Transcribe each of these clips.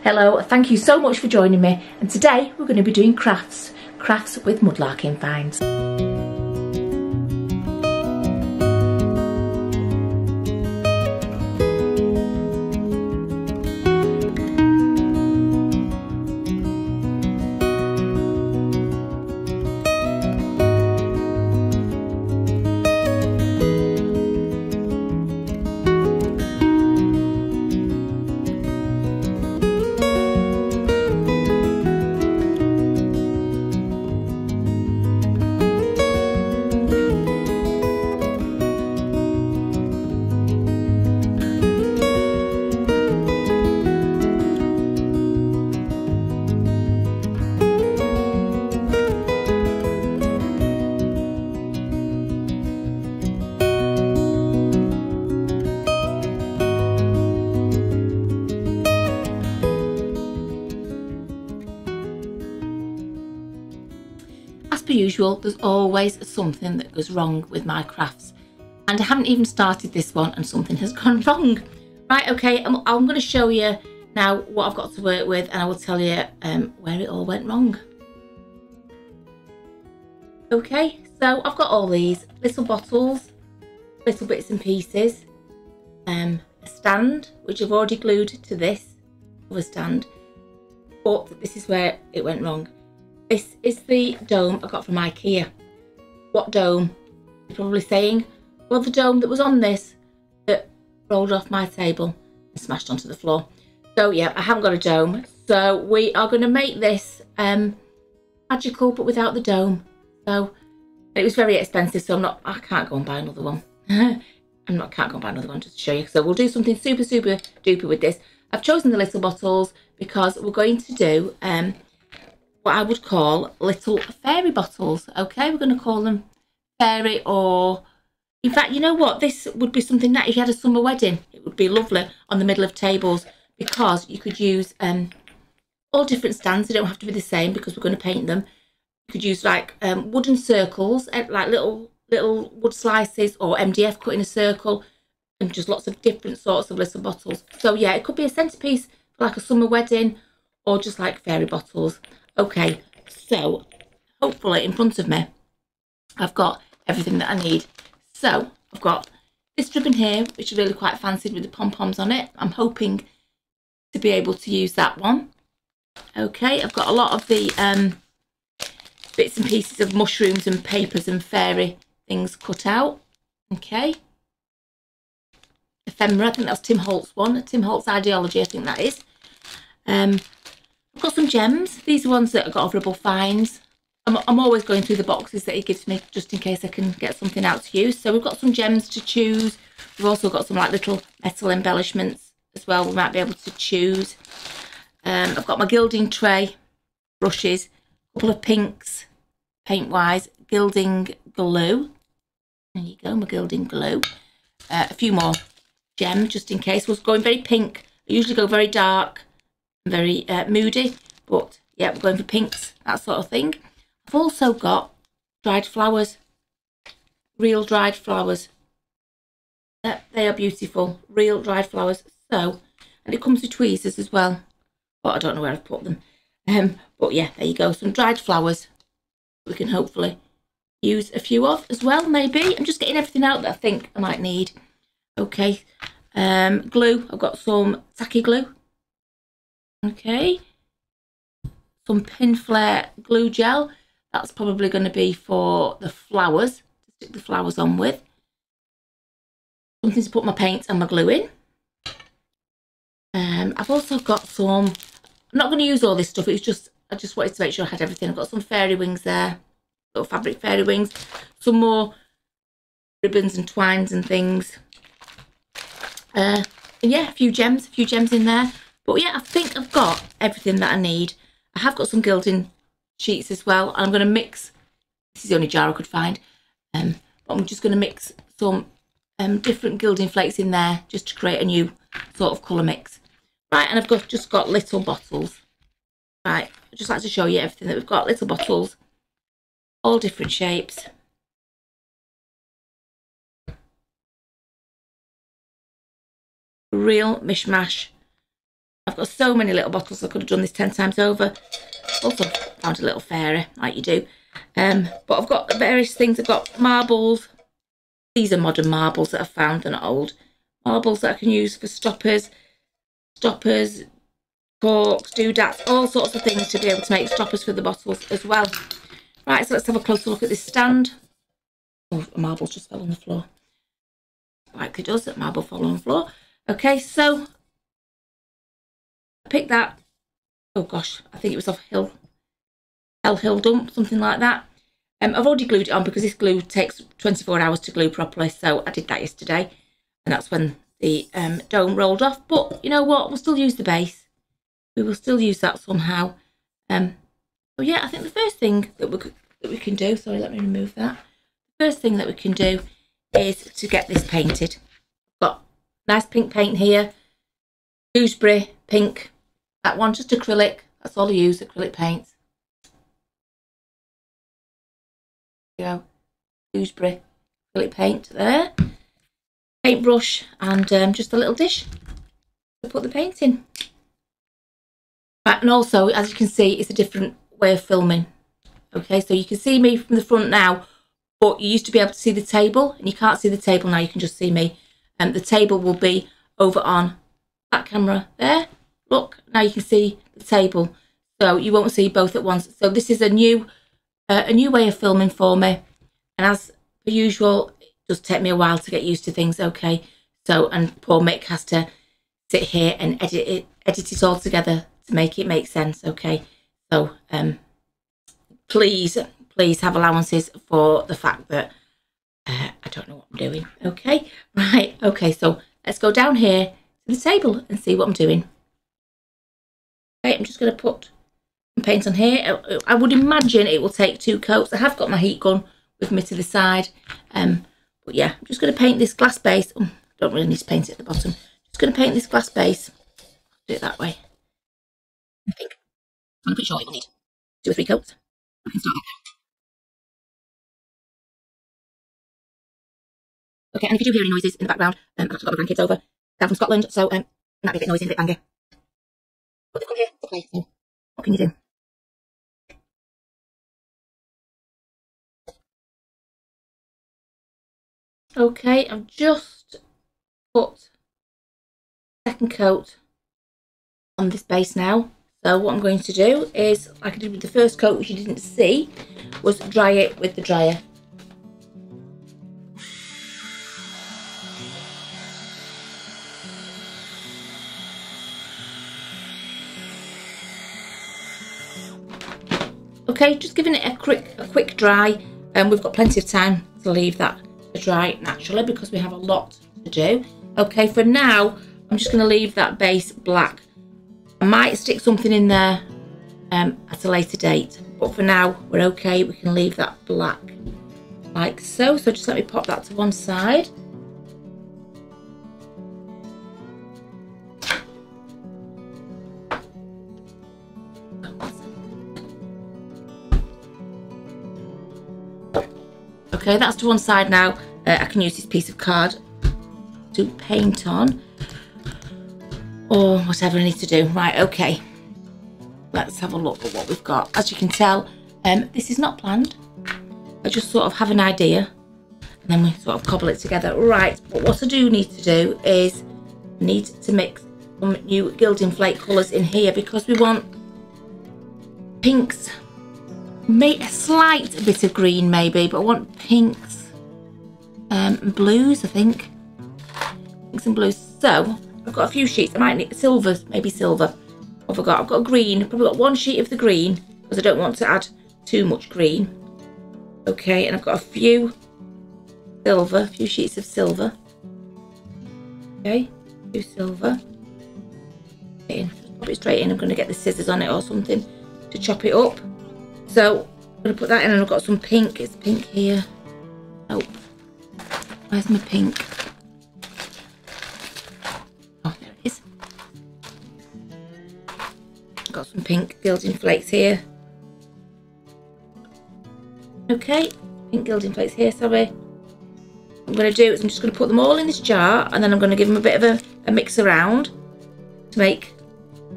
Hello, thank you so much for joining me, and today we're going to be doing crafts with mudlarking finds. As per usual, there's always something that goes wrong with my crafts, and I haven't even started this one and something has gone wrong. Right, okay, I'm going to show you now what I've got to work with, and I will tell you where it all went wrong. Okay, so I've got all these little bottles, little bits and pieces, a stand which I've already glued to this other stand, but this is where it went wrong. This is the dome I got from IKEA. What dome? You're probably saying, well, the dome that was on this that rolled off my table and smashed onto the floor. So yeah, I haven't got a dome. So we are going to make this magical, but without the dome. So it was very expensive, so I can't go and buy another one. Can't go and buy another one just to show you. So we'll do something super duper with this. I've chosen the little bottles because we're going to do what I would call little fairy bottles. Okay, we're going to call them fairy, or in fact, you know what, this would be something that if you had a summer wedding, it would be lovely on the middle of tables, because you could use all different stands. They don't have to be the same because we're going to paint them. You could use like wooden circles, like little wood slices, or MDF cut in a circle, and just lots of different sorts of little bottles. So yeah, it could be a centerpiece for like a summer wedding, or just like fairy bottles. Okay, so hopefully in front of me I've got everything that I need. So I've got this ribbon here, which is really quite fancied with the pom-poms on it. I'm hoping to be able to use that one. Okay, I've got a lot of the bits and pieces of mushrooms and papers and fairy things cut out. Okay, ephemera, I think that's Tim Holtz one, Tim Holtz Ideology, I think that is. I've got some gems. These are ones that I got off Ribble Finds. I'm always going through the boxes that he gives me just in case I can get something out to use. So we've got some gems to choose. We've also got some like little metal embellishments as well we might be able to choose. I've got my gilding tray, brushes, a couple of pinks, paint-wise, gilding glue. There you go, my gilding glue. A few more gems just in case. I was going very pink. I usually go very dark, very moody, but yeah, we're going for pinks, that sort of thing. I've also got dried flowers, real dried flowers. They are beautiful, real dried flowers. So, and it comes with tweezers as well, but I don't know where I've put them. But yeah, there you go, some dried flowers we can hopefully use a few of as well, maybe. I'm just getting everything out that I think I might need. Okay, glue, I've got some tacky glue. Okay, some pin flare glue gel. That's probably going to be for the flowers, to stick the flowers on with. Something to put my paint and my glue in. I've also got some, I'm not going to use all this stuff, it's just, I just wanted to make sure I had everything. I've got some fairy wings there, little fabric fairy wings, some more ribbons and twines and things. And yeah, a few gems in there. But yeah, I think I've got everything that I need. I have got some gilding sheets as well. And I'm going to mix, this is the only jar I could find. But I'm just going to mix some different gilding flakes in there just to create a new sort of colour mix. Right, and I've just got little bottles. Right, I'd just like to show you everything that we've got. Little bottles, all different shapes. Real mishmash I've got so many little bottles, I could have done this 10 times over. Also found a little fairy, like you do. But I've got various things. I've got marbles. These are modern marbles that I've found, they're not old. Marbles that I can use for stoppers, corks, doodads, all sorts of things to be able to make stoppers for the bottles as well. Right, so let's have a closer look at this stand. Oh, a marble just fell on the floor. Like it does, that marble fall on the floor. Okay, so I picked that. Oh gosh, I think it was off Hill Dump, something like that. I've already glued it on because this glue takes 24 hours to glue properly, so I did that yesterday, and that's when the dome rolled off. But you know what, we'll still use the base. We will still use that somehow. So yeah, I think the first thing that we can do, sorry, let me remove that. The first thing that we can do is to get this painted. I've got nice pink paint here, gooseberry pink, that one just acrylic, that's all I use, acrylic paint. Go, gooseberry acrylic paint there, paintbrush, and just a little dish to put the paint in. Right, and also, as you can see, it's a different way of filming. Okay, so you can see me from the front now, but you used to be able to see the table, and you can't see the table now, you can just see me. And the table will be over on that camera there. Look, now you can see the table, so you won't see both at once. So this is a new way of filming for me, and as per usual, it does take me a while to get used to things. Okay, so, and poor Mick has to sit here and edit it all together to make it make sense. Okay, so please have allowances for the fact that I don't know what I'm doing. Okay, right, okay, so let's go down here to the table and see what I'm doing. Okay, I'm just going to put some paint on here. I would imagine it will take 2 coats. I have got my heat gun with me to the side, but yeah, I'm just going to paint this glass base. Don't really need to paint it at the bottom. Just going to paint this glass base. Do it that way. I think I'm pretty sure it will need 2 or 3 coats. I can start that. Okay, and if you do hear any noises in the background, I've actually got my grandkids over down from Scotland, so might be a bit noisy and a bit bangy. But they've come here to play, so what can you do? Okay, I've just put second coat on this base now. So what I'm going to do is, like I did with the first coat, which you didn't see, was dry it with the dryer. Okay, just giving it a quick dry, and we've got plenty of time to leave that to dry naturally because we have a lot to do. Okay, for now, I'm just going to leave that base black. I might stick something in there at a later date, but for now we're okay. We can leave that black like so. So just let me pop that to one side. Okay, that's to one side now. I can use this piece of card to paint on, or whatever I need to do. Right, okay. Let's have a look at what we've got. As you can tell, this is not planned. I just sort of have an idea, and then we sort of cobble it together. Right, but what I do need to do is need to mix some new gilding flake colours in here because we want pinks. A slight bit of green maybe, but I want pinks and blues, I think. Pinks and blues. So I've got a few sheets. I might need silvers, maybe silver. What have I got? I've got green. I've probably got 1 sheet of the green because I don't want to add too much green. Okay, and I've got a few sheets of silver. Okay, a few silver. Just pop it straight in. I'm going to get the scissors on it or something to chop it up. So I'm going to put that in, and I've got some pink. It's pink here. Oh, where's my pink? Oh, there it is. I've got some pink gilding flakes here. Okay, pink gilding flakes here, sorry. What I'm going to do is I'm just going to put them all in this jar, and then I'm going to give them a bit of a mix around to make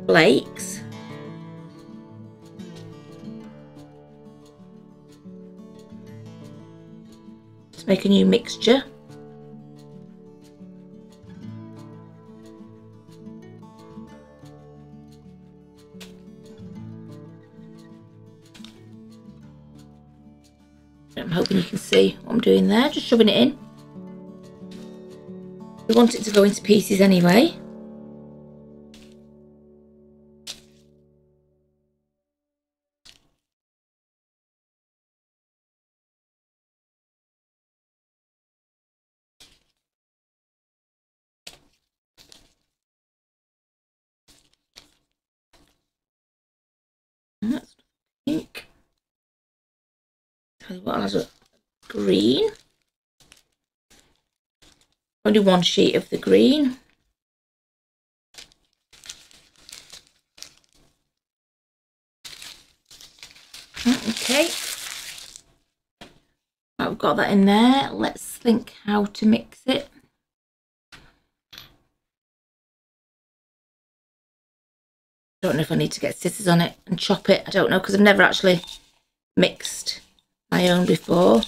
flakes. To make a new mixture. I'm hoping you can see what I'm doing there, just shoving it in. We want it to go into pieces anyway. And that's pink. Tell you what, I'll add a green. Only one sheet of the green. Okay. Right, we've got that in there. Let's think how to mix it. I don't know if I need to get scissors on it and chop it. I don't know, because I've never actually mixed my own before.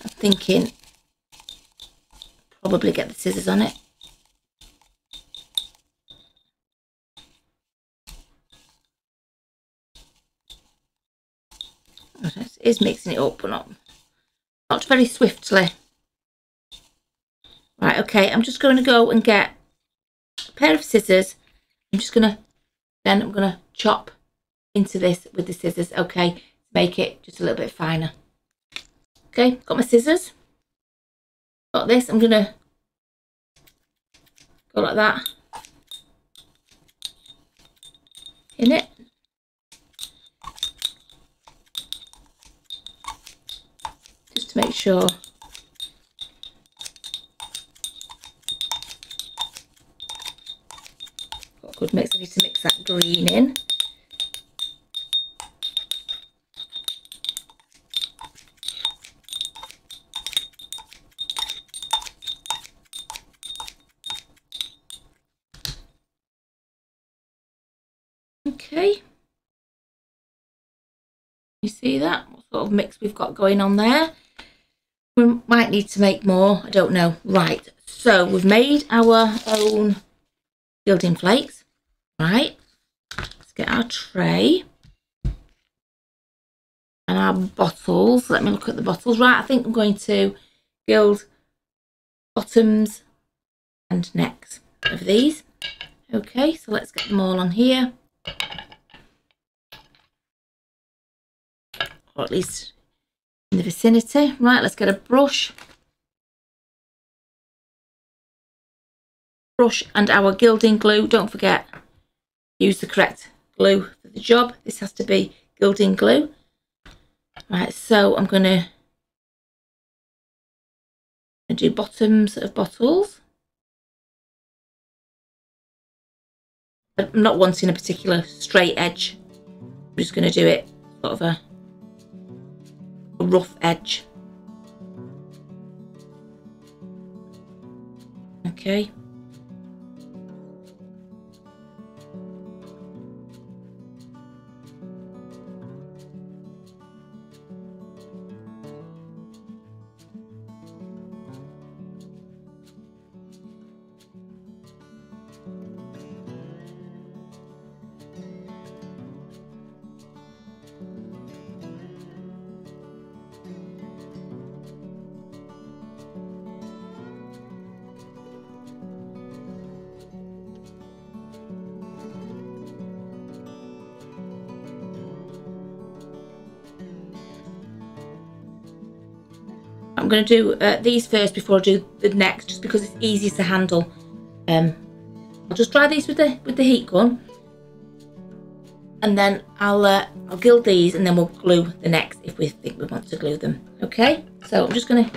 I'm thinking probably get the scissors on it. It is mixing it up, but not very swiftly. Right, okay, I'm just going to go and get a pair of scissors. I'm gonna chop into this with the scissors, okay, to make it just a little bit finer. Okay, got my scissors. Got this, I'm gonna go like that in it. Just to make sure got a good mix. I need to mix that green in. Okay, you see that? What sort of mix we've got going on there? We might need to make more, I don't know. Right, so we've made our own gilding flakes. Right, let's get our tray and our bottles. Let me look at the bottles. Right, I think I'm going to gild bottoms and necks of these. Okay, so let's get them all on here, or at least in the vicinity. Right, let's get a brush and our gilding glue. Don't forget, use the correct glue for the job. This has to be gilding glue. Right, so I'm gonna do bottoms of bottles. I'm not wanting a particular straight edge. I'm just going to do it sort of a rough edge. Okay. I'm going to do these first before I do the next, just because it's easier to handle. I'll just try these with the heat gun, and then I'll gild these, and then we'll glue the next if we think we want to glue them. Okay, so I'm just going to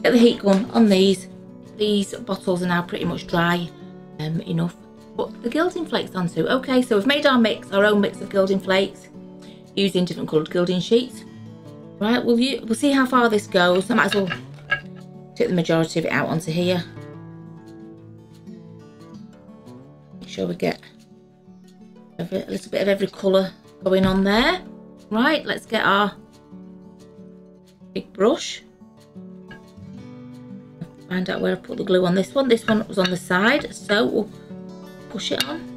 get the heat gun on these. These bottles are now pretty much dry enough. Put the gilding flakes onto. Okay, so we've made our mix, our own mix of gilding flakes, using different coloured gilding sheets. Right, we'll see how far this goes. I might as well take the majority of it out onto here. sure we get a little bit of every colour going on there. Right, let's get our big brush. Find out where I put the glue on this one. This one was on the side, so we'll push it on.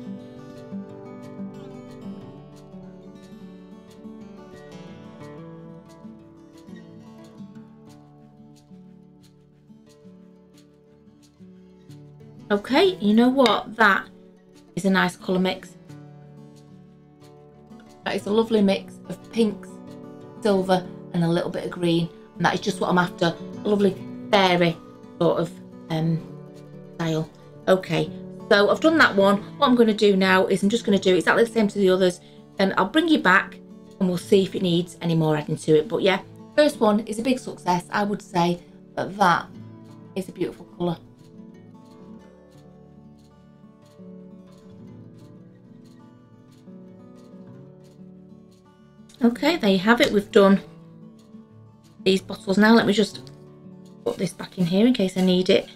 Okay, you know what? That is a nice colour mix. That is a lovely mix of pinks, silver and a little bit of green. And that is just what I'm after. A lovely fairy sort of style. Okay, so I've done that one. What I'm going to do now is I'm just going to do exactly the same to the others. And I'll bring you back and we'll see if it needs any more adding to it. But yeah, first one is a big success. I would say that is a beautiful colour. Okay, there you have it. We've done these bottles now. Let me just put this back in here in case I need it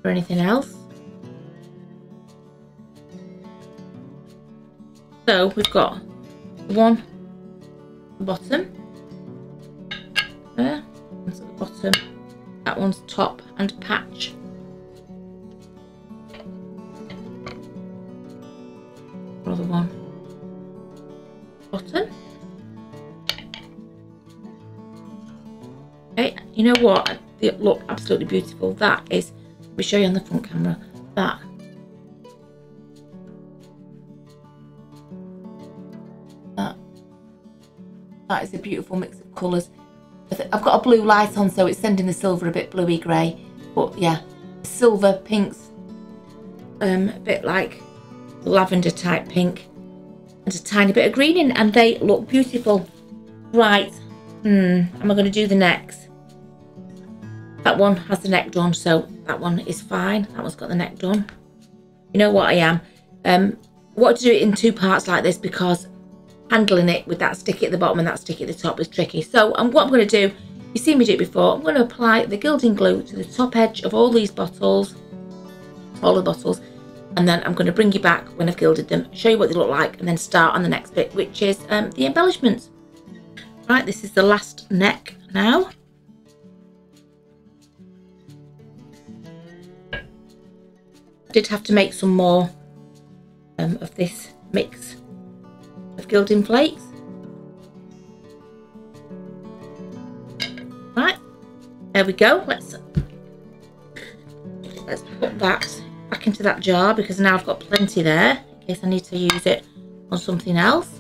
for anything else. So we've got one at the bottom there, one's at the bottom, that one's top and patch. Another one bottom. Okay, you know what? They look absolutely beautiful. That is, let me show you on the front camera. That is a beautiful mix of colours. I've got a blue light on, so it's sending the silver a bit bluey grey. But yeah, silver, pinks, a bit like lavender type pink, and a tiny bit of green in, and they look beautiful. Right, am I going to do the necks? That one has the neck done, so that one is fine. That one's got the neck done. You know what I am? I want to do it in two parts like this because handling it with that sticky at the bottom and that sticky at the top is tricky. So what I'm going to do, you've seen me do it before, I'm going to apply the gilding glue to the top edge of all these bottles, all the bottles, and then I'm going to bring you back when I've gilded them, show you what they look like, and then start on the next bit, which is the embellishments. Right, this is the last neck now. I did have to make some more of this mix of gilding flakes. Right, there we go. Let's put that back into that jar because now I've got plenty there in case I need to use it on something else.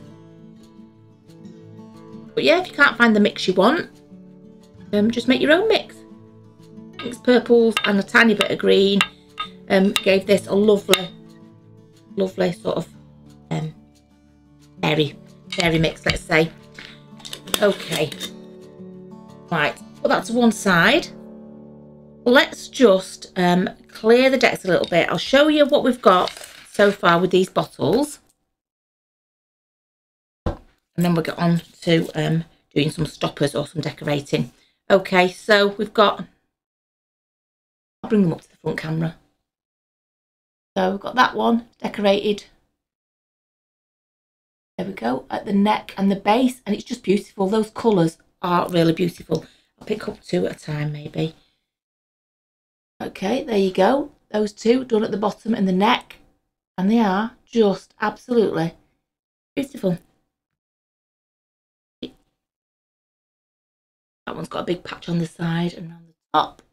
But yeah, if you can't find the mix you want, just make your own mix. Pinks, purples and a tiny bit of green gave this a lovely sort of fairy mix, let's say. Okay, right, put that to one side. Let's just clear the decks a little bit. I'll show you what we've got so far with these bottles, and then we'll get on to doing some stoppers or some decorating. Okay, so we've got, I'll bring them up to the front camera. So we've got that one decorated. There we go, at the neck and the base, and it's just beautiful. Those colours are really beautiful. I'll pick up two at a time maybe. Okay, there you go. Those two done at the bottom and the neck, and they are just absolutely beautiful. That one's got a big patch on the side and on the top.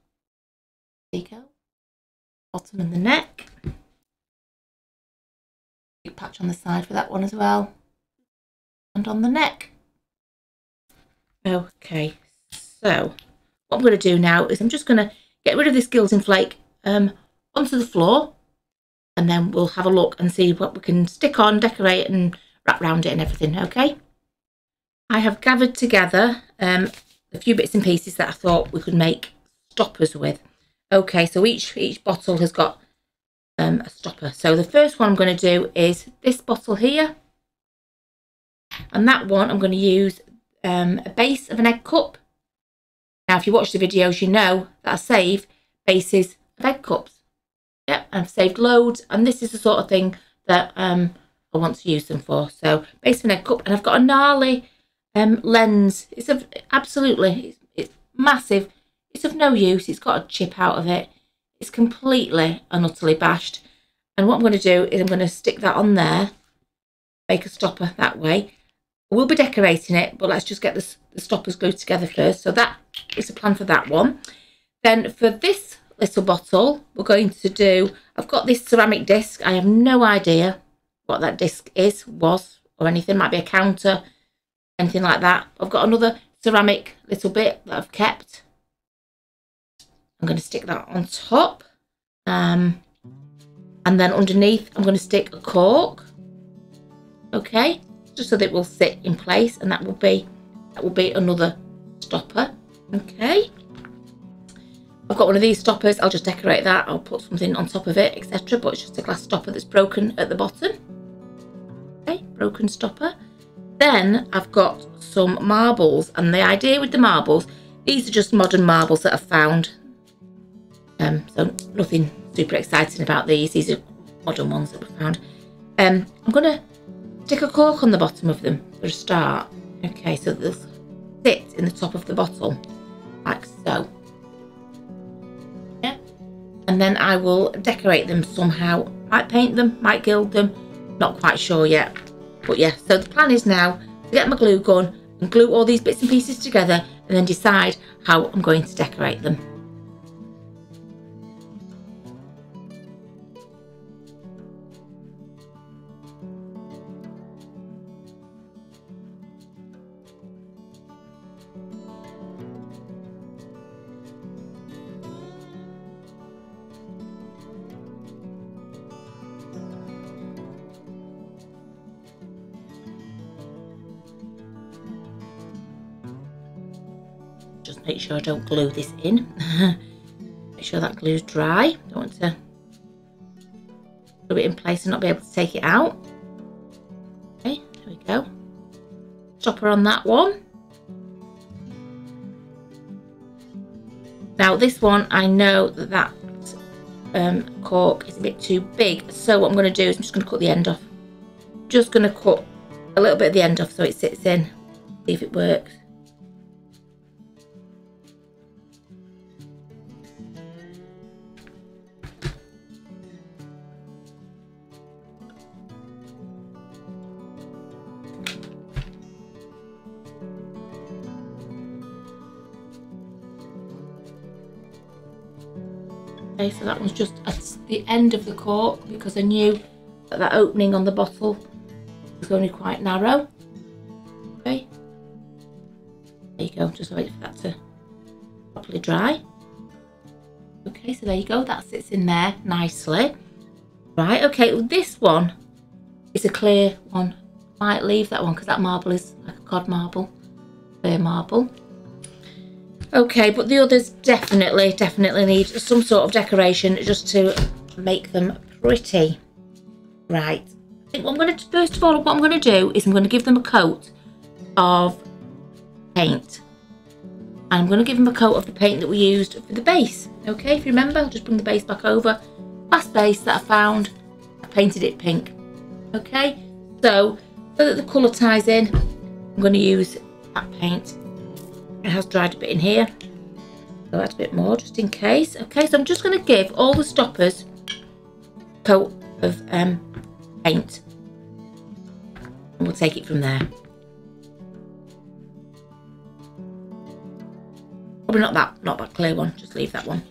There you go. Bottom and the neck. Big patch on the side for that one as well. And on the neck. Okay, so what I'm going to do now is I'm just going to get rid of this gilding flake onto the floor, and then we'll have a look and see what we can stick on, decorate and wrap around it and everything. Okay, I have gathered together a few bits and pieces that I thought we could make stoppers with. Okay, so each bottle has got a stopper. So the first one I'm going to do is this bottle here, and that one I'm going to use a base of an egg cup. Now if you watch the videos you know that I save bases of egg cups. Yeah, I've saved loads, and this is the sort of thing that I want to use them for. So base of an egg cup, and I've got a gnarly lens. It's it's massive. It's of no use. It's got a chip out of it. It's completely and utterly bashed. And what I'm going to do is I'm going to stick that on there, make a stopper that way. We'll be decorating it, but let's just get the stoppers glued together first. So that is the plan for that one. Then for this little bottle, we're going to do, I've got this ceramic disc. I have no idea what that disc was or anything. Might be a counter, anything like that. I've got another ceramic little bit that I've kept. I'm going to stick that on top. And then underneath, I'm going to stick a cork. Okay, just so that it will sit in place, and that will be another stopper. Okay, I've got one of these stoppers. I'll just decorate that. I'll put something on top of it, etc. But it's just a glass stopper that's broken at the bottom. Okay, broken stopper. Then I've got some marbles, and the idea with the marbles, these are just modern marbles that I've found. So nothing super exciting about these. These are modern ones that we found. I'm going to stick a cork on the bottom of them for a start. Okay, so they'll sit in the top of the bottle, like so. Yeah. And then I will decorate them somehow. Might paint them, might gild them. Not quite sure yet. But yeah, so the plan is now to get my glue gun and glue all these bits and pieces together, and then decide how I'm going to decorate them. Just make sure I don't glue this in. Make sure that glue's dry. Don't want to glue it in place and not be able to take it out. Okay, there we go. Stopper on that one. Now this one, I know that cork is a bit too big, so what I'm going to do is I'm just going to cut the end off. Just going to cut a little bit of the end off so it sits in. See if it works. Okay, so that one's just at the end of the cork because I knew that opening on the bottle was only quite narrow. Okay, there you go, just wait for that to properly dry. Okay, so there you go, that sits in there nicely. Right, okay, well, this one is a clear one. Might leave that one because that marble is like a cod marble, clear marble. Okay, but the others definitely need some sort of decoration just to make them pretty. Right, I think what I'm going to, first of all, what I'm going to do is I'm going to give them a coat of paint. And I'm going to give them a coat of the paint that we used for the base. Okay, if you remember, I'll just bring the base back over. Last base that I found, I painted it pink. Okay, so that the colour ties in, I'm going to use that paint. It has dried a bit in here, so add a bit more just in case. Okay, so I'm just going to give all the stoppers a coat of paint, and we'll take it from there. Probably not that clear one, just leave that one.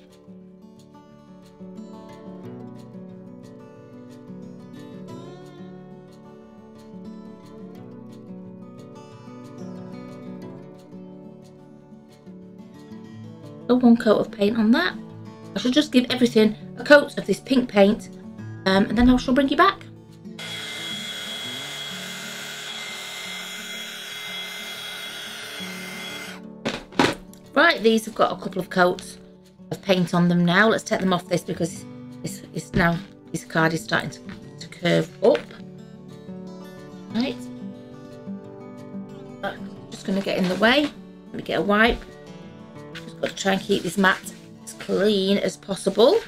One coat of paint on that. I shall just give everything a coat of this pink paint, and then I shall bring you back. Right, these have got a couple of coats of paint on them now. Let's take them off this because this card is starting to curve up. Right, just going to get in the way. Let me get a wipe. Got to try and keep this mat as clean as possible.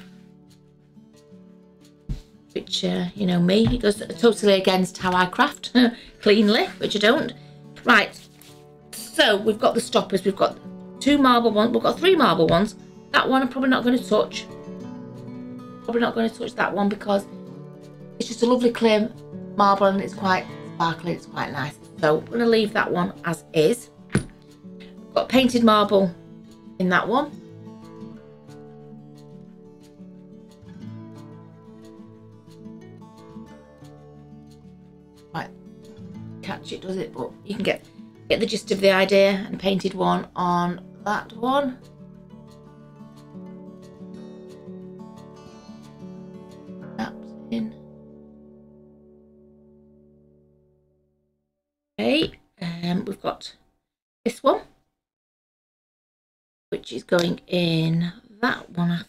which, you know me, it goes totally against how I craft cleanly, which I don't. Right, so we've got the stoppers. We've got 2 marble ones. We've got 3 marble ones. That one I'm probably not going to touch. Probably not going to touch that one because it's just a lovely clear marble and it's quite sparkly. It's quite nice. So I'm going to leave that one as is. We've got painted marble in that one. Right, catch it, does it? But you can get the gist of the idea. And painted one on that one. In. Okay, we've got this one, which is going in that one, I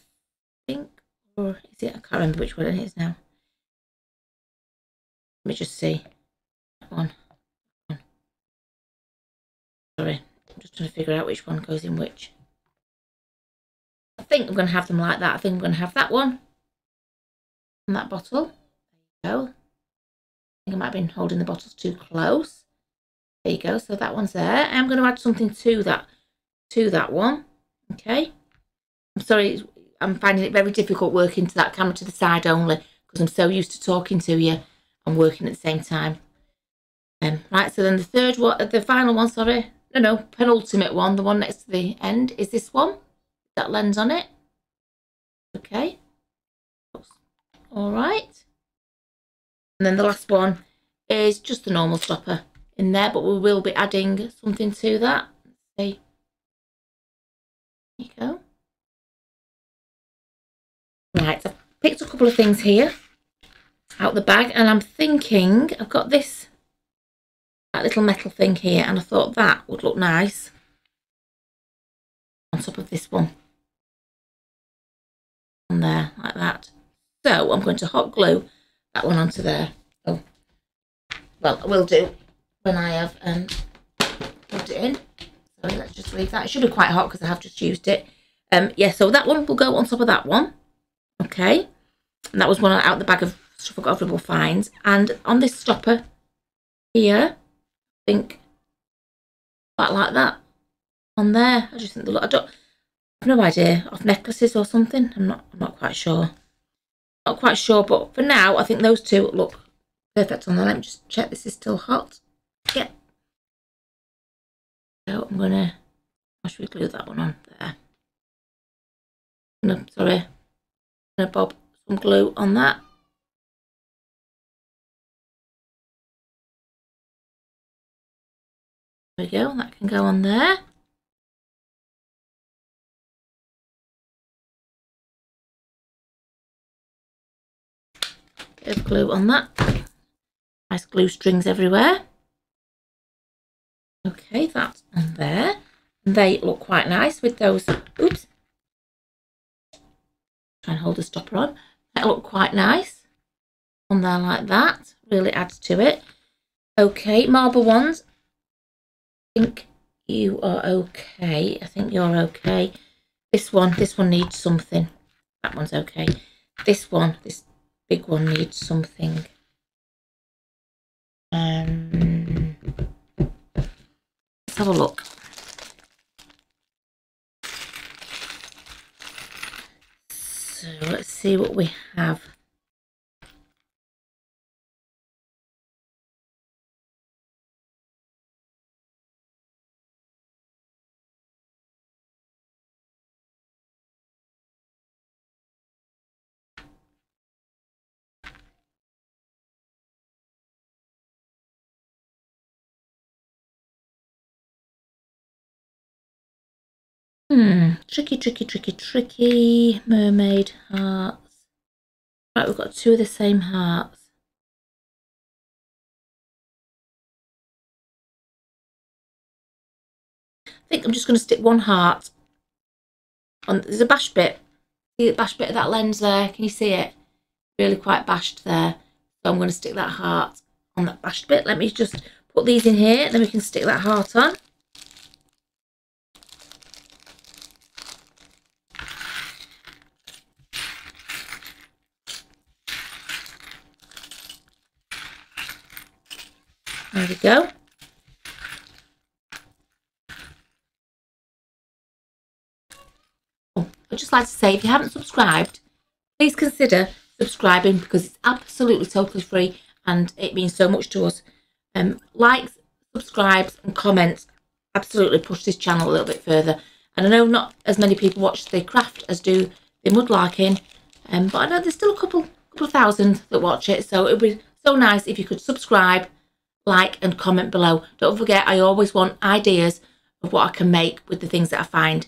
think, or is it? I can't remember which one it is now. Let me just see. That one. Sorry, I'm just trying to figure out which one goes in which. I think I'm going to have them like that. I think I'm going to have that one and that bottle. There you go. I think I might have been holding the bottles too close. There you go. So that one's there. I'm going to add something to that one. Okay. I'm sorry, I'm finding it very difficult working to that camera to the side only because I'm so used to talking to you and working at the same time. Right, so then the third one, the final one, sorry, no, penultimate one, the one next to the end is this one. That lens on it. Okay. All right. And then the last one is just the normal stopper in there, but we will be adding something to that. Let's see. There you go. Right, I've picked a couple of things here out the bag, and I'm thinking I've got that little metal thing here, and I thought that would look nice on top of this one. On there, like that. So I'm going to hot glue that one onto there. Oh, well, I will do when I have plugged it in. So let's just leave that. It should be quite hot because I have just used it. Yeah, so that one will go on top of that one. Okay, and that was one out the bag of stuff I got off Ribble Finds. And on this stopper here, I think quite like that on there. I just think I have no idea, off necklaces or something. I'm not quite sure. Not quite sure, but for now, I think those two look perfect on there. Let me just check this is still hot. Yeah. So I'm gonna. How should we glue that one on there? No, sorry. I'm gonna bob some glue on that. There we go. That can go on there. Bit of glue on that. Nice glue strings everywhere. Okay, that's on there. And they look quite nice with those. Oops. Try and hold the stopper on. That look quite nice on there like that. Really adds to it. Okay, marble ones. I think you are okay. I think you're okay. This one needs something. That one's okay. This big one needs something. Let's have a look. So let's see what we have. Tricky. Mermaid hearts. Right, we've got 2 of the same hearts. I think I'm just going to stick one heart on. There's a bash bit. See the bash bit of that lens there? Can you see it? Really quite bashed there. So I'm going to stick that heart on that bashed bit. Let me just put these in here, then we can stick that heart on. There we go. Oh, I'd just like to say, if you haven't subscribed, please consider subscribing because it's absolutely totally free and it means so much to us. Likes, subscribes and comments absolutely push this channel a little bit further. And I know not as many people watch the craft as do the mudlarking, but I know there's still a couple of thousand that watch it, so it would be so nice if you could subscribe, like and comment below. Don't forget, I always want ideas of what I can make with the things that I find.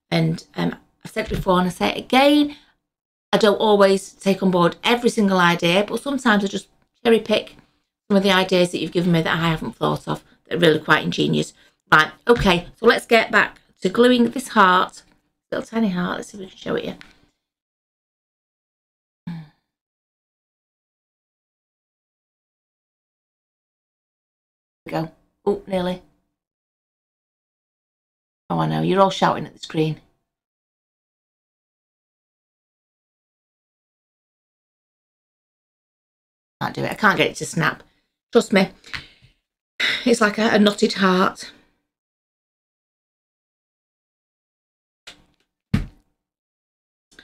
And I've said it before and I say it again, I don't always take on board every single idea, but sometimes I just cherry pick some of the ideas that you've given me that I haven't thought of that are really quite ingenious. Right, okay, so let's get back to gluing this heart, little tiny heart. Let's see if we can show it you. There we go. Oh, nearly. Oh, I know, you're all shouting at the screen. Can't do it. I can't get it to snap. Trust me. It's like a knotted heart.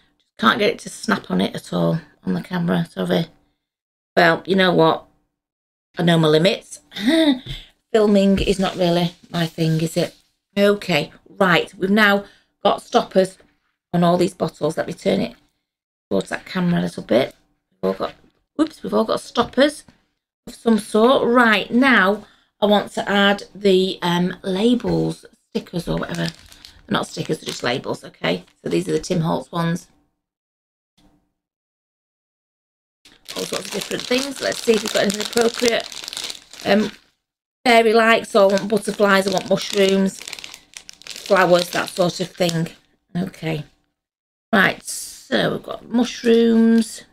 Just can't get it to snap on it at all on the camera. Sorry. Well, you know what? I know my limits. Filming is not really my thing, is it? Okay, right. We've now got stoppers on all these bottles. Let me turn it towards that camera a little bit. We've all got stoppers of some sort. Right, now I want to add the labels, stickers or whatever. They're not stickers, they're just labels, okay? So these are the Tim Holtz ones. All sorts of different things. Let's see if we've got anything appropriate. Fairy lights, or I want butterflies, I want mushrooms, flowers, that sort of thing. Okay. Right, so we've got mushrooms,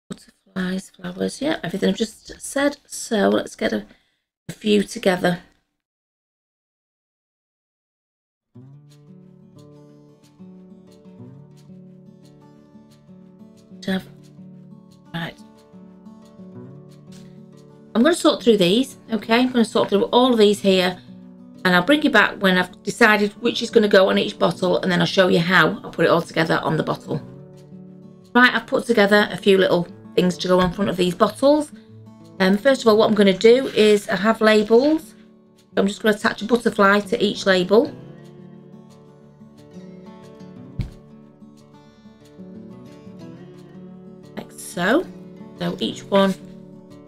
butterflies, flowers, yeah, everything I've just said. So let's get a few together. Right. I'm going to sort through these, okay? I'm going to sort through all of these here and I'll bring you back when I've decided which is going to go on each bottle, and then I'll show you how I'll put it all together on the bottle. Right, I've put together a few little things to go on front of these bottles. First of all, what I'm going to do is I have labels. I'm just going to attach a butterfly to each label. Like so. So each one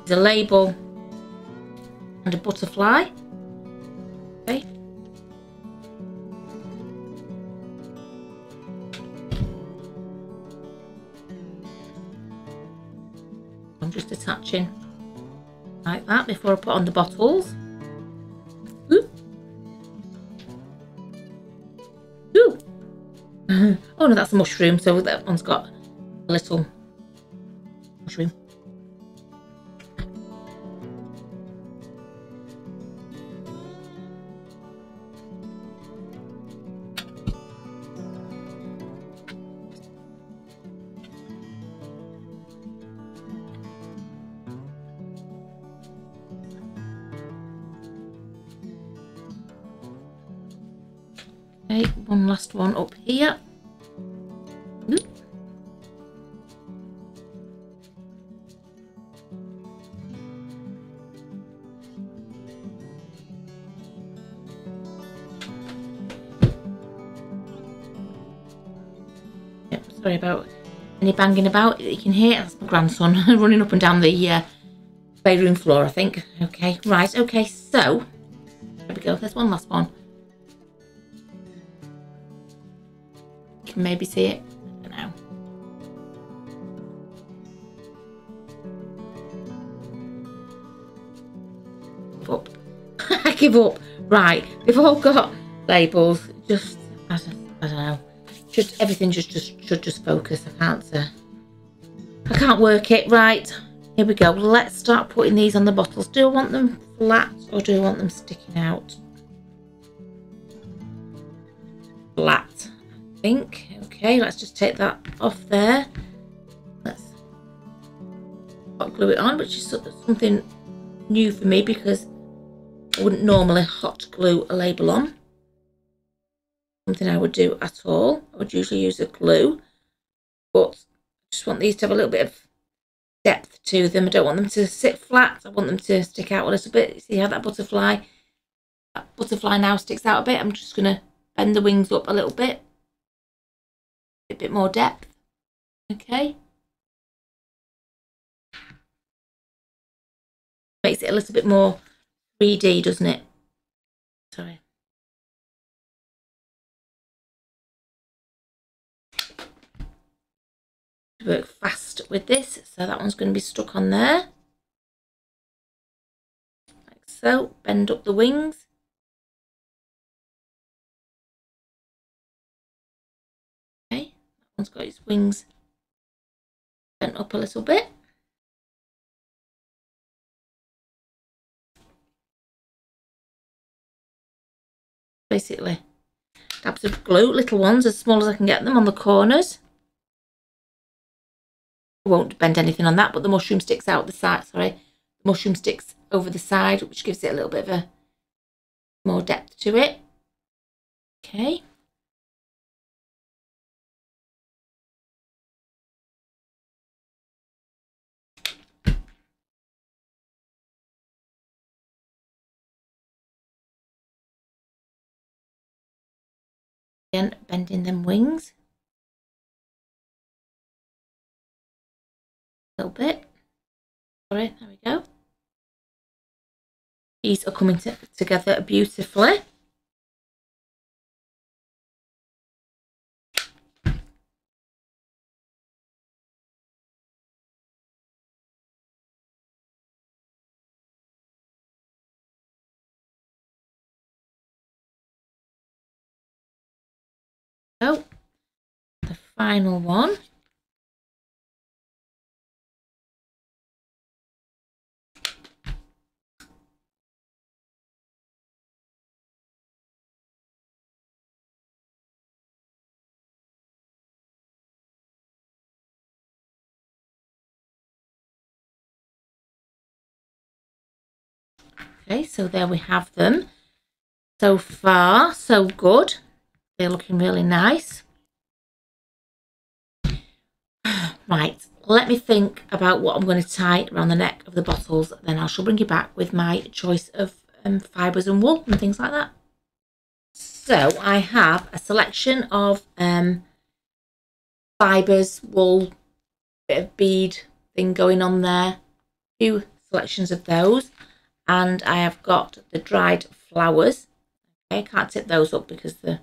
is a label and a butterfly. Okay. I'm just attaching like that before I put on the bottles. Ooh. Ooh. Oh no, that's a mushroom, so that one's got a little mushroom. Okay, one last one up here. Ooh. Yep, sorry about any banging about that you can hear. That's my grandson running up and down the bedroom floor, I think. Okay, right, okay, so there we go. There's one last one. You can maybe see it. I don't know. Give up. I give up. Right, we've all got labels. Just I don't know. Everything should just focus. I can't work it. Right, here we go. Let's start putting these on the bottles. Do I want them flat or do I want them sticking out? Flat, I think. Okay, let's just take that off there. hot glue it on, which is something new for me because I wouldn't normally hot glue a label on. Something I would do at all. I would usually use a glue, but I just want these to have a little bit of depth to them. I don't want them to sit flat. I want them to stick out a little bit. See how that butterfly now sticks out a bit? I'm just going to bend the wings up a little bit. A bit more depth. Okay. Makes it a little bit more 3D, doesn't it? Sorry. Work fast with this, so that one's going to be stuck on there. Like so. Bend up the wings. Okay, that one's got its wings bent up a little bit. Basically, dabs of glue, little ones, as small as I can get them, on the corners. I won't bend anything on that, but the mushroom sticks out the side. Sorry, the mushroom sticks over the side, which gives it a little bit of a more depth to it. Okay. Again, bending them wings a little bit. Sorry, there we go. These are coming together beautifully. So, the final one. Okay, so there we have them. So far, so good. They're looking really nice. Right, let me think about what I'm going to tie around the neck of the bottles. Then I shall bring you back with my choice of fibres and wool and things like that. So I have a selection of fibres, wool, bit of bead thing going on there. Few selections of those. And I have got the dried flowers. Okay, I can't tip those up because they're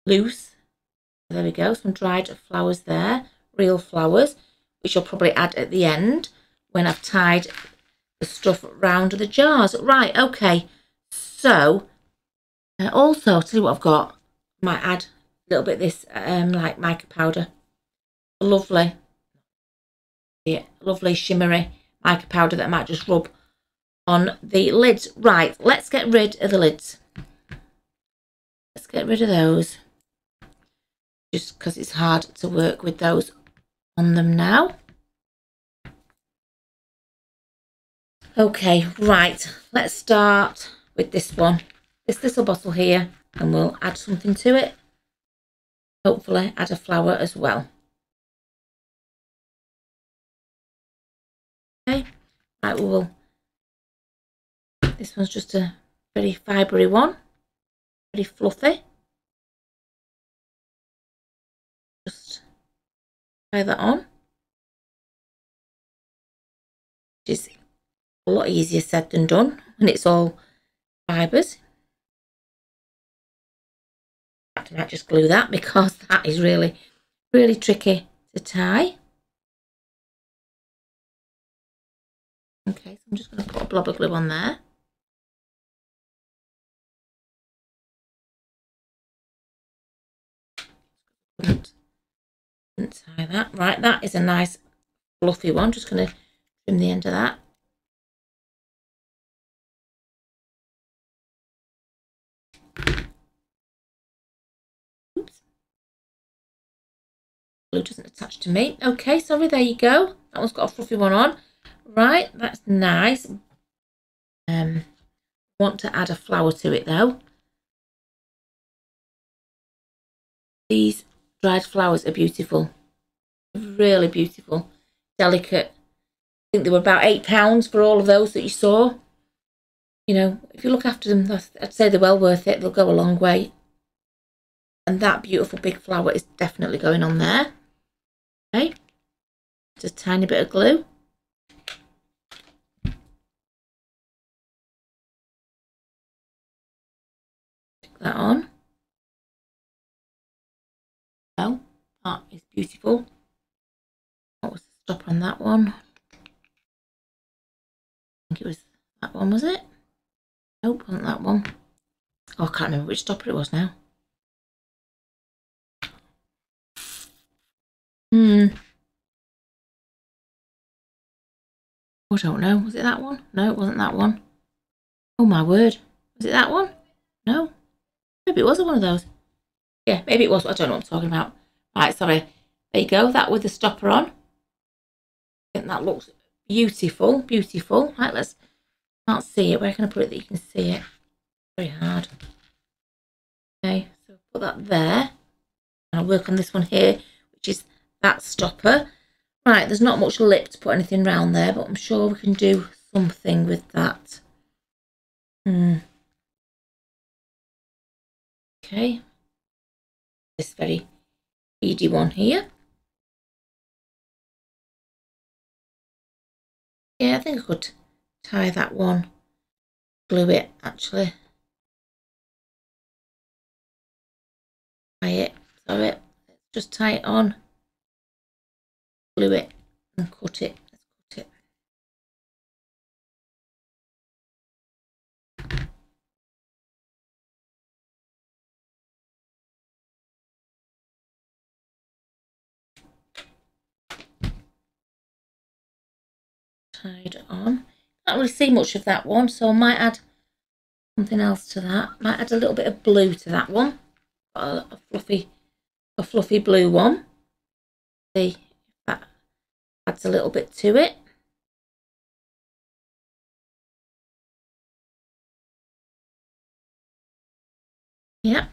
loose. There we go, some dried flowers there, real flowers, which I'll probably add at the end when I've tied the stuff round the jars. Right, okay, so also, I'll tell you what I've got. Might add a little bit of this like mica powder. Lovely, yeah, lovely shimmery mica powder that I might just rub on the lids. Right, let's get rid of the lids. Let's get rid of those. Just because it's hard to work with those on them now. Okay, right, let's start with this one. This little bottle here, and we'll add something to it. Hopefully add a flower as well. Okay, right, this one's just a very fibrey one, very fluffy. Just try that on. Which is a lot easier said than done when it's all fibres. I might just glue that because that is really, really tricky to tie. Okay, so I'm just going to put a blob of glue on there. Couldn't tie that. Right, that is a nice fluffy one. Just going to trim the end of that. Oops. Glue doesn't attach to me. Okay, sorry, there you go. That one's got a fluffy one on. right, that's nice. Want to add a flower to it though. These dried flowers are beautiful, really beautiful, delicate. I think they were about £8 for all of those that you saw. You know, if you look after them, I'd say they're well worth it. They'll go a long way. And that beautiful big flower is definitely going on there. Okay, just a tiny bit of glue. Stick that on. Oh, that is beautiful. What was the stopper on that one? I think it was that one, was it? Nope, wasn't that one. Oh, I can't remember which stopper it was now. I don't know. Was it that one? No, it wasn't that one. Oh my word. Was it that one? No. Maybe it was one of those. Yeah, maybe it was. I don't know what I'm talking about. Right, sorry. There you go. That with the stopper on. I think that looks beautiful. Beautiful. Right, let's... Can't see it. Where can I put it that you can see it? Very hard. Okay, so put that there. And I'll work on this one here, which is that stopper. Right, there's not much lip to put anything around there, but I'm sure we can do something with that. Okay. This very beady one here. Yeah, I think I could tie that one, glue it actually. Tie it, sorry, let's just tie it on, glue it and cut it. Let's cut it. Tied on. Can't really see much of that one, so I might add something else to that. Might add a little bit of blue to that one. Got a fluffy blue one. See if that adds a little bit to it. Yeah.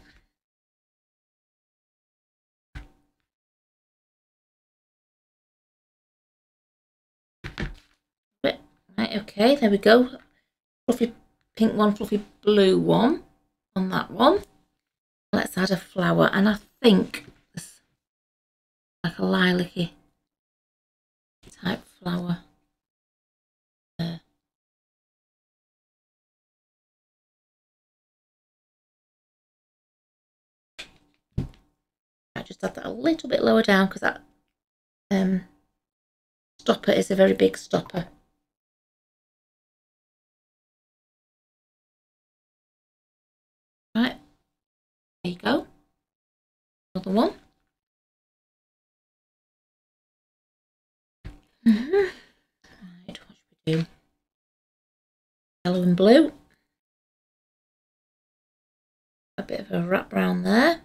Right, okay, there we go. Fluffy pink one, fluffy blue one on that one. Let's add a flower, and I think it's like a lilac-y type flower. I just add that a little bit lower down because that stopper is a very big stopper. Right, there you go. Another one. Right, what should we do? Yellow and blue. A bit of a wrap round there.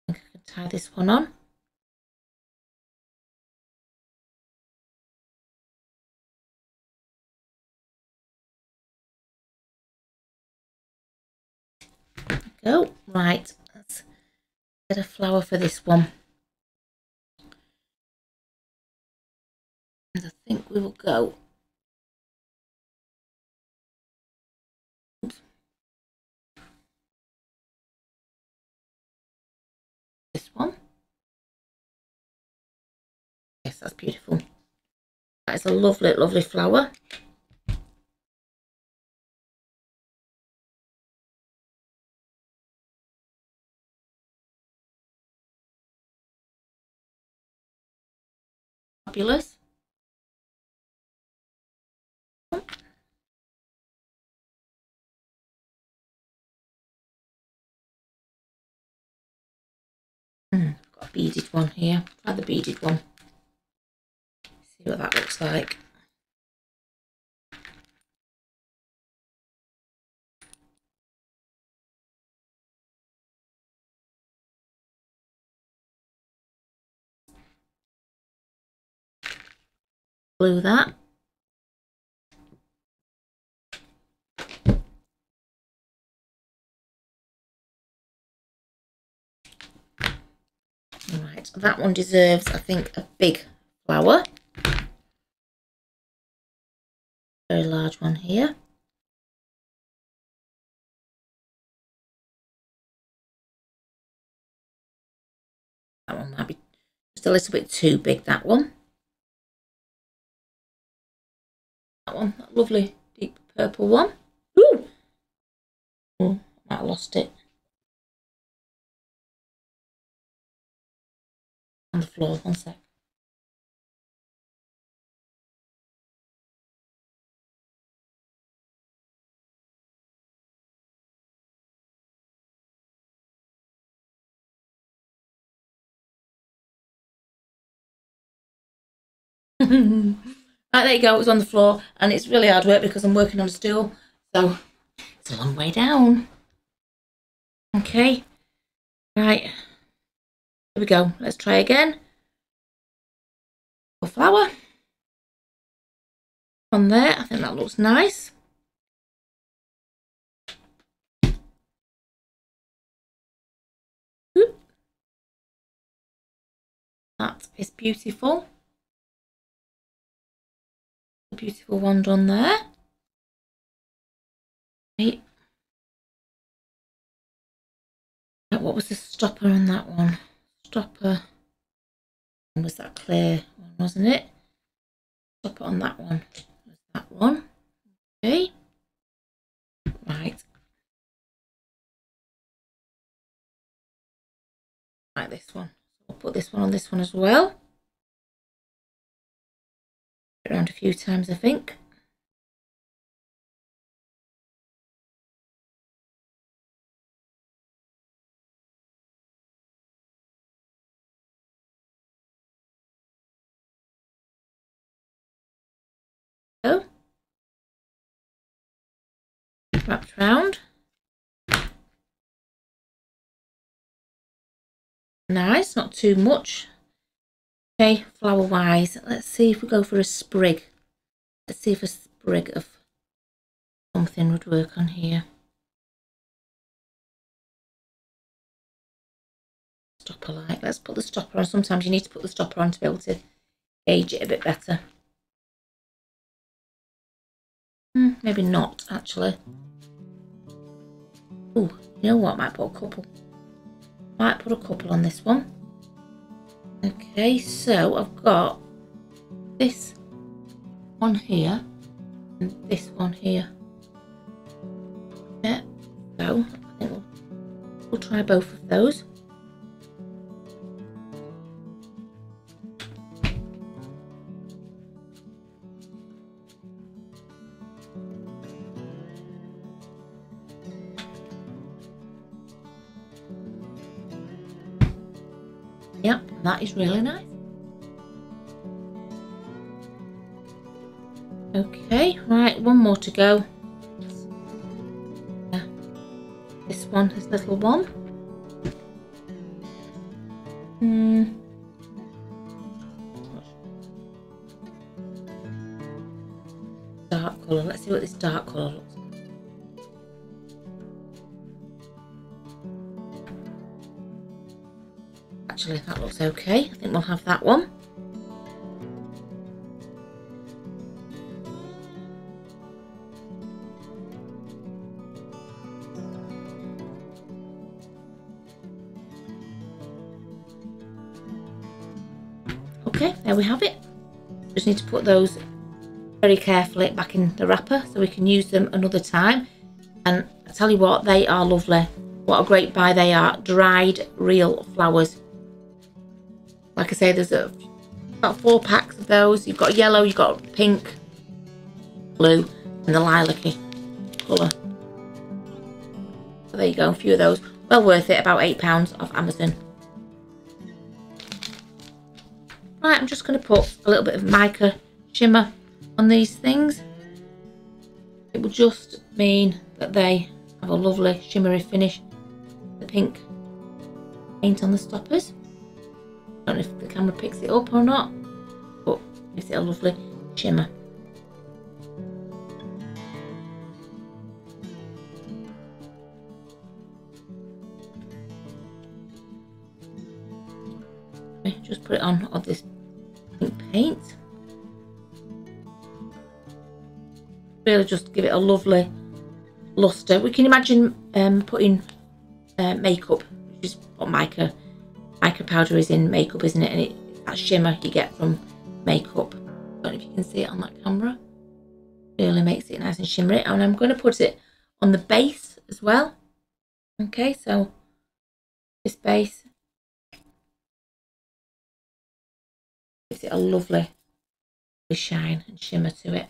I think I can tie this one on. Go. Right, let's get a flower for this one. And I think we will go. Oops. This one. Yes, that's beautiful. That is a lovely, lovely flower. Fabulous. Got a beaded one here. Try the beaded one. See what that looks like. glue that. Right, that one deserves, I think, a big flower. Very large one here. That one might be just a little bit too big, that one. That one, that lovely deep purple one. Ooh! Oh, I might have lost it. On the floor, one sec. Right, there you go, it was on the floor, and it's really hard work because I'm working on a stool, so it's a long way down. Okay, right, here we go, let's try again. A flower on there, I think that looks nice. Oop. That is beautiful. A beautiful one done there. Right. What was the stopper on that one? Stopper was that clear one, wasn't it? Stopper on that one was that one. Okay. Right. Like this one. So I'll put this one on this one as well. Around a few times, I think. So, wrapped round. Nice, not too much. Okay, flower wise, let's see if we go for a sprig. Let's see if a sprig of something would work on here. Stopper light. Let's put the stopper on. Sometimes you need to put the stopper on to be able to gauge it a bit better. Maybe not, actually. Oh, you know what? Might put a couple. Might put a couple on this one. Okay, so I've got this one here and this one here. Yeah, so I think we'll try both of those. Yep, that is really nice. Okay, right, one more to go. Yeah. This one, this little one. Dark colour. Let's see what this dark colour looks like. Actually, that looks okay. I think we'll have that one. Okay, there we have it. Just need to put those very carefully back in the wrapper so we can use them another time. And I tell you what, they are lovely. What a great buy they are. Dried real flowers. Like I say, there's about 4 packs of those. You've got yellow, you've got pink, blue, and the lilac-y colour. So there you go, a few of those. Well worth it, about £8 off Amazon. Right, I'm just going to put a little bit of mica shimmer on these things. It will just mean that they have a lovely shimmery finish. The pink paint on the stoppers. I don't know if the camera picks it up or not, but gives it a lovely shimmer. Okay, just put it on this pink paint. Really just give it a lovely luster. We can imagine putting makeup, which is what mica powder is in makeup, isn't it? And it's that shimmer you get from makeup. I don't know if you can see it on that camera. Really makes it nice and shimmery. And I'm going to put it on the base as well. Okay, so this base gives it a lovely shine and shimmer to it.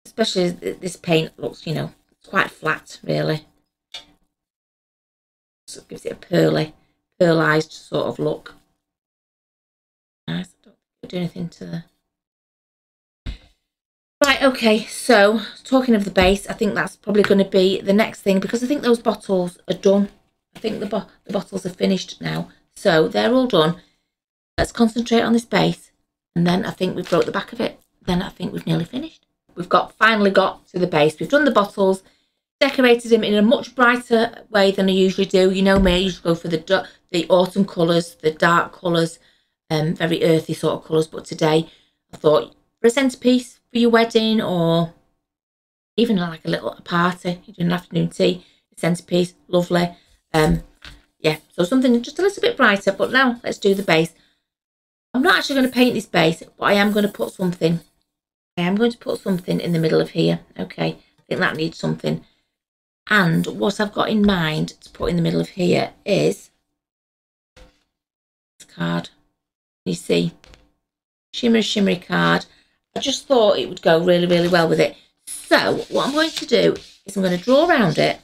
Especially this paint looks, you know, it's quite flat really. So it gives it a pearlized sort of look. Nice. I don't think it'll do anything to the... Right, okay, so talking of the base, I think that's probably going to be the next thing, because I think those bottles are done. I think the bottles are finished now. So they're all done. Let's concentrate on this base. And then I think we've broke the back of it. Then I think we've nearly finished. We've finally got to the base. We've done the bottles, decorated them in a much brighter way than I usually do. You know me, I usually go for the autumn colours, the dark colours, very earthy sort of colours. But today I thought, for a centrepiece for your wedding, or even like a little party, you do an afternoon tea, a centrepiece, lovely. Yeah, so something just a little bit brighter. But now let's do the base. I'm not actually going to paint this base, but I am going to put something. I am going to put something in the middle of here. Okay, I think that needs something. And what I've got in mind to put in the middle of here is this card. You see, shimmery card. I just thought it would go really, really well with it. So what I'm going to do is I'm going to draw around it.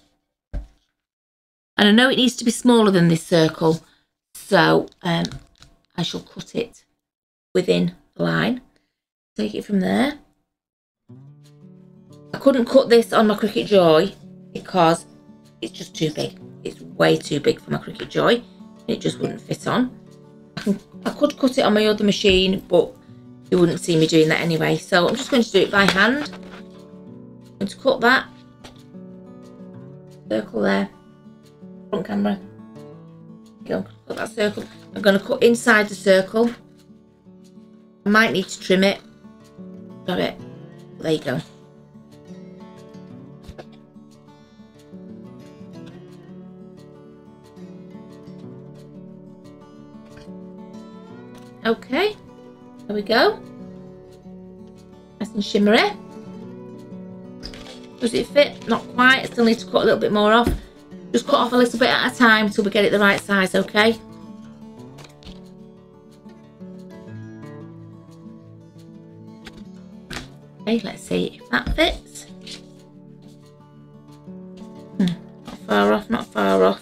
And I know it needs to be smaller than this circle. So I shall cut it within the line. Take it from there. I couldn't cut this on my Cricut Joy because it's just too big. It's way too big for my Cricut Joy. It just wouldn't fit on. I could cut it on my other machine, but you wouldn't see me doing that anyway. So I'm just going to do it by hand. I'm going to cut that circle there. Front camera. Go, cut that circle. I'm going to cut inside the circle. I might need to trim it. Got it. There you go. Okay, there we go. Nice and shimmery. Does it fit? Not quite. I still need to cut a little bit more off. Just cut off a little bit at a time till we get it the right size, okay? Okay, let's see if that fits. Not far off, not far off.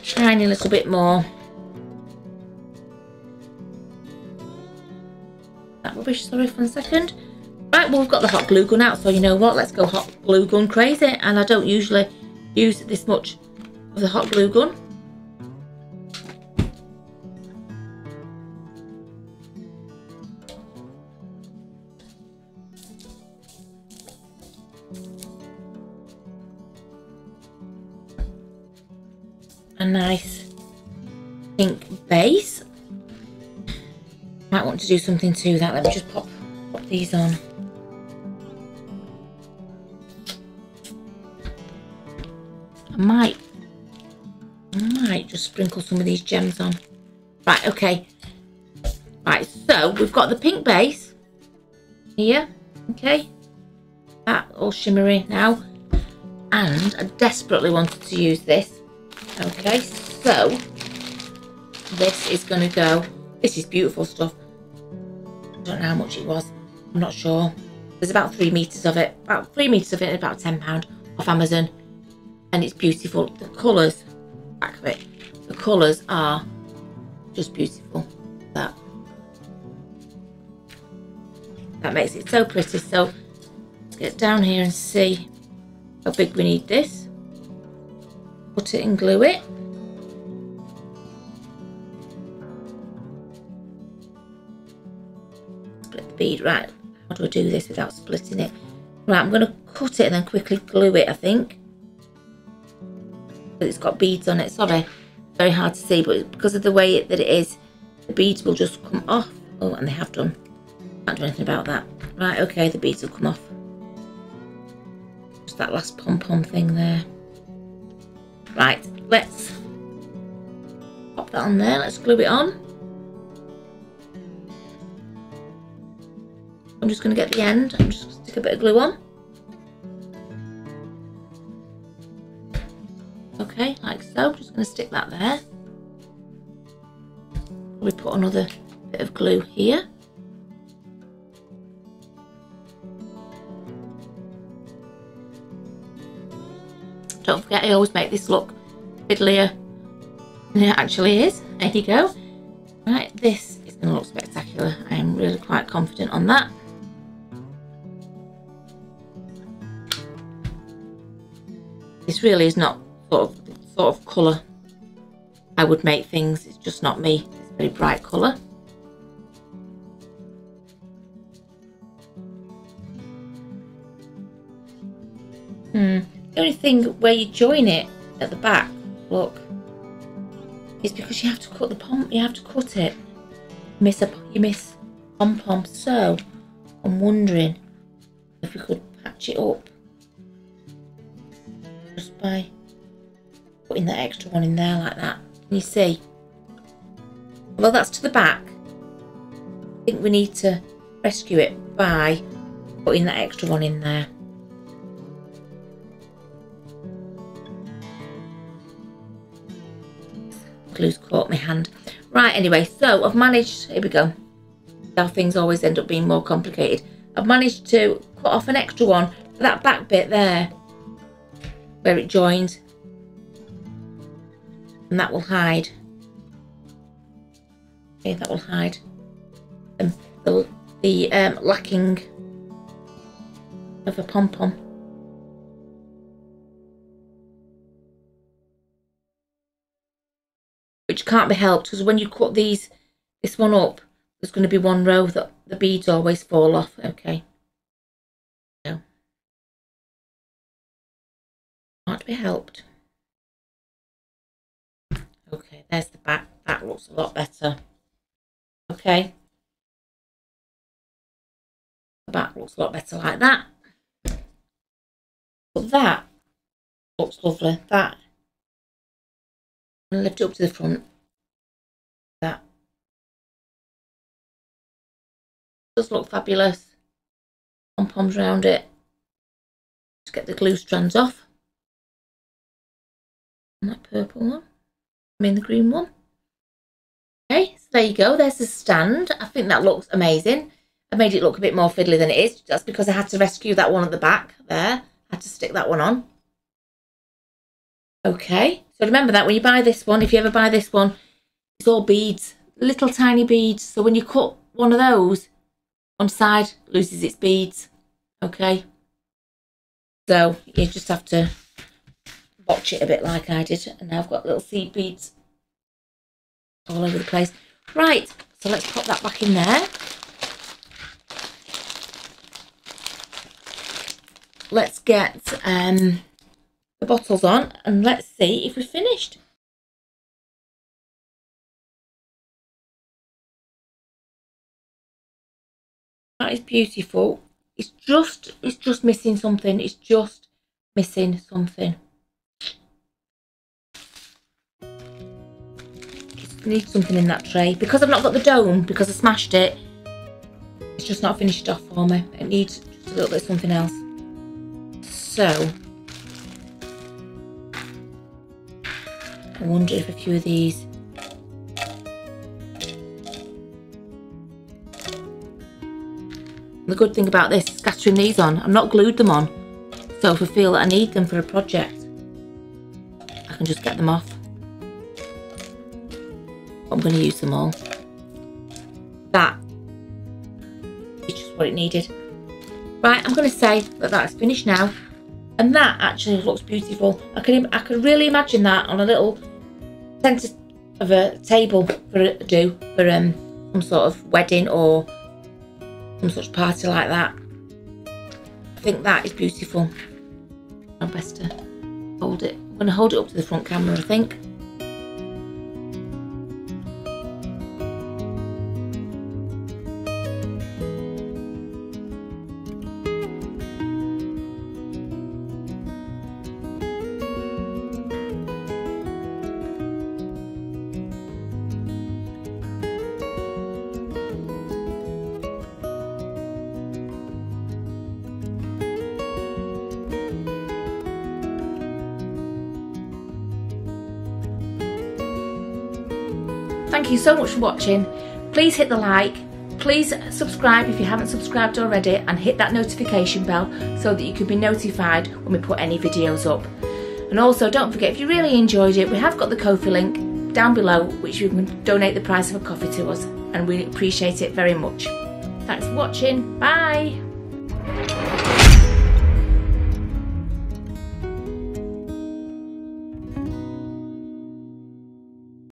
Tiny little bit more. That rubbish, sorry for a second. Right, well, we've got the hot glue gun out, so you know what, let's go hot glue gun crazy. And I don't usually use this much of the hot glue gun. A nice pink base. Might want to do something to that. Let me just pop these on. I might just sprinkle some of these gems on. Right, okay. Right, so we've got the pink base here. Okay. That all shimmery now. And I desperately wanted to use this. Okay, so this is going to go. This is beautiful stuff. I don't know how much it was. I'm not sure. There's about 3 meters of it. About 3 meters of it, about £10 off Amazon. And it's beautiful. The colours, back of it, the colours are just beautiful. That makes it so pretty. So let's get down here and see how big we need this. Put it and glue it. bead. Right, how do I do this without splitting it? Right, I'm going to cut it and then quickly glue it, I think. But it's got beads on it, sorry. Very hard to see, but because of the way that it is, the beads will just come off. Oh, and they have done. Can't do anything about that. Right, okay, the beads will come off. Just that last pom-pom thing there. Right, let's pop that on there. Let's glue it on. I'm just going to get the end. I'm just going to stick a bit of glue on. Okay, like so. I'm just going to stick that there. We put another bit of glue here. Don't forget, I always make this look fiddlier than it actually is. There you go. Right, this is going to look spectacular. I am really quite confident on that. This really is not sort of colour I would make things. It's just not me. It's a very bright colour. The only thing where you join it at the back, look, is because you have to cut the pom. You have to cut it. You miss pom pom. So I'm wondering if we could patch it up just by putting that extra one in there like that. Can you see? Well, that's to the back. I think we need to rescue it by putting that extra one in there. Glue's caught my hand. Right, anyway, so I've managed, here we go. How things always end up being more complicated. I've managed to cut off an extra one for that back bit there, where it joins. And that will hide. Okay, that will hide the lacking of a pom-pom. Which can't be helped, because when you cut this one up, there's going to be one row that the beads always fall off. Okay. So, can't be helped. Okay, there's the back. That looks a lot better. Okay. The back looks a lot better like that. But that looks lovely. That. I'm going to lift it up to the front. That does look fabulous. Pom-poms around it. Just get the glue strands off. And that purple one. I mean the green one. Okay, so there you go. There's the stand. I think that looks amazing. I made it look a bit more fiddly than it is. That's because I had to rescue that one at the back there. I had to stick that one on. Okay, so remember that when you buy this one, if you ever buy this one, it's all beads, little tiny beads. So when you cut one of those, one side loses its beads. Okay, so you just have to botch it a bit like I did. And now I've got little seed beads all over the place. Right, so let's pop that back in there. Let's get the bottles on and let's see if we're finished. That is beautiful. It's just missing something. It's just missing something. It needs something in that tray. Because I've not got the dome, because I smashed it, it's just not finished off for me. It needs just a little bit of something else. So I wonder if a few of these the good thing about this is scattering these on. I've not glued them on, so if I feel that I need them for a project, I can just get them off. I'm going to use them all. That is just what it needed. Right, I'm going to say that that's finished now, and that actually looks beautiful. I could really imagine that on a little centre of a table for some sort of wedding or some such party like that. I think that is beautiful. I'm best to hold it. I'm going to hold it up to the front camera, I think. Thank you so much for watching. Please hit the like, please subscribe if you haven't subscribed already, and hit that notification bell so that you can be notified when we put any videos up. And also don't forget, if you really enjoyed it, we have got the Ko-fi link down below which you can donate the price of a coffee to us, and we appreciate it very much. Thanks for watching, bye!